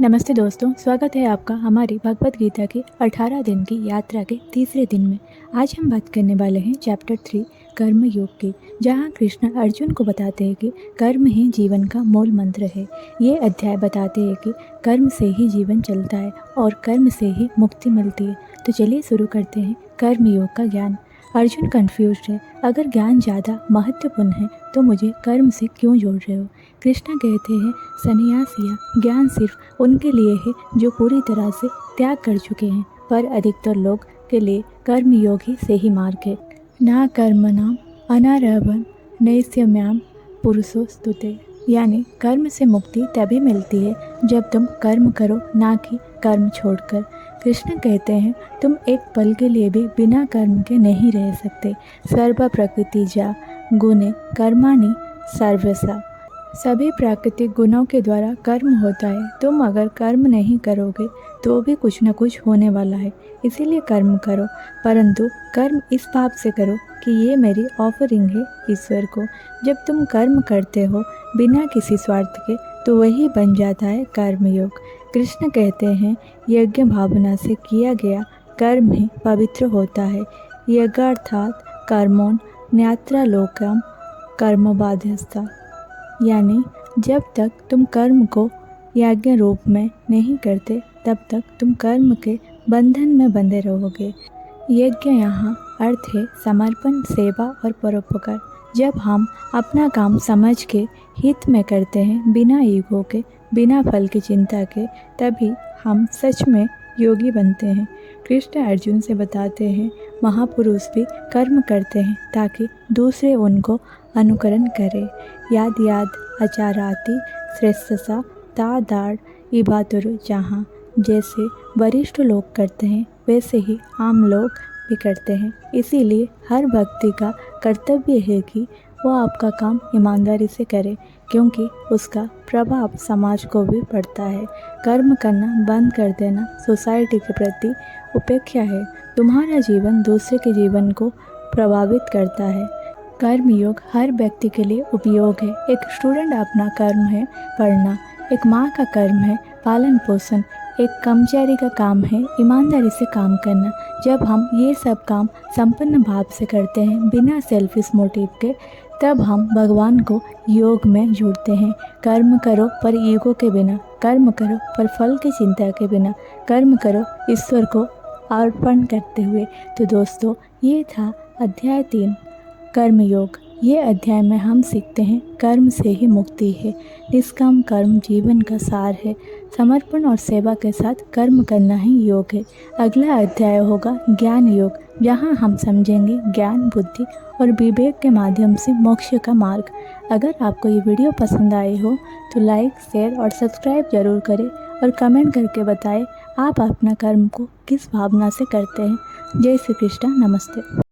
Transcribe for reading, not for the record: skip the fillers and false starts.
नमस्ते दोस्तों, स्वागत है आपका हमारी भगवत गीता की 18 दिन की यात्रा के तीसरे दिन में। आज हम बात करने वाले हैं चैप्टर 3 कर्म योग की, जहां कृष्ण अर्जुन को बताते हैं कि कर्म ही जीवन का मूल मंत्र है। ये अध्याय बताते हैं कि कर्म से ही जीवन चलता है और कर्म से ही मुक्ति मिलती है। तो चलिए शुरू करते हैं कर्म योग का ज्ञान। अर्जुन कंफ्यूज्ड है, अगर ज्ञान ज़्यादा महत्वपूर्ण है तो मुझे कर्म से क्यों जोड़ रहे हो। कृष्ण कहते हैं, संन्यास या ज्ञान सिर्फ उनके लिए है जो पूरी तरह से त्याग कर चुके हैं, पर अधिकतर लोग के लिए कर्मयोग ही सही मार्ग है। ना कर्मणाम अनारभन नैष्यम्याम पुरुषो स्तुते, यानी कर्म से मुक्ति तभी मिलती है जब तुम कर्म करो, ना कि कर्म छोड़कर। कृष्ण कहते हैं, तुम एक पल के लिए भी बिना कर्म के नहीं रह सकते। सर्व प्रकृति जा गुणे कर्माणि सर्वसा, सभी प्राकृतिक गुणों के द्वारा कर्म होता है। तुम अगर कर्म नहीं करोगे तो भी कुछ न कुछ होने वाला है, इसीलिए कर्म करो, परंतु कर्म इस भाव से करो कि ये मेरी ऑफरिंग है ईश्वर को। जब तुम कर्म करते हो बिना किसी स्वार्थ के तो वही बन जाता है कर्मयोग। कृष्ण कहते हैं, यज्ञ भावना से किया गया कर्म ही पवित्र होता है। यज्ञार्थात कर्मोन न्यात्रा लोकम कर्म बाध्यस्था, यानी जब तक तुम कर्म को यज्ञ रूप में नहीं करते तब तक तुम कर्म के बंधन में बंधे रहोगे। यज्ञ यहाँ अर्थ है समर्पण, सेवा और परोपकार। जब हम अपना काम समझ के हित में करते हैं, बिना ईगो के, बिना फल की चिंता के, तभी हम सच में योगी बनते हैं। कृष्ण अर्जुन से बताते हैं, महापुरुष भी कर्म करते हैं ताकि दूसरे उनको अनुकरण करें। याद याद आचाराति श्रेष्ठसा तादार इबातुरु, जहाँ जैसे वरिष्ठ लोग करते हैं वैसे ही आम लोग भी करते हैं। इसीलिए हर व्यक्ति का कर्तव्य है कि वो आपका काम ईमानदारी से करे, क्योंकि उसका प्रभाव समाज को भी पड़ता है। कर्म करना बंद कर देना सोसाइटी के प्रति उपेक्षा है। तुम्हारा जीवन दूसरे के जीवन को प्रभावित करता है। कर्मयोग हर व्यक्ति के लिए उपयोग है। एक स्टूडेंट अपना कर्म है पढ़ना, एक माँ का कर्म है पालन पोषण, एक कर्मचारी का काम है ईमानदारी से काम करना। जब हम ये सब काम संपन्न भाव से करते हैं बिना सेल्फिश मोटिव के, तब हम भगवान को योग में जुड़ते हैं। कर्म करो पर ईगो के बिना, कर्म करो पर फल की चिंता के बिना, कर्म करो ईश्वर को अर्पण करते हुए। तो दोस्तों, ये था अध्याय 3 कर्मयोग। ये अध्याय में हम सीखते हैं कर्म से ही मुक्ति है। निष्काम कर्म जीवन का सार है। समर्पण और सेवा के साथ कर्म करना ही योग है। अगला अध्याय होगा ज्ञान योग, जहाँ हम समझेंगे ज्ञान, बुद्धि और विवेक के माध्यम से मोक्ष का मार्ग। अगर आपको ये वीडियो पसंद आई हो तो लाइक, शेयर और सब्सक्राइब जरूर करें और कमेंट करके बताएं आप अपना कर्म को किस भावना से करते हैं। जय श्री कृष्ण, नमस्ते।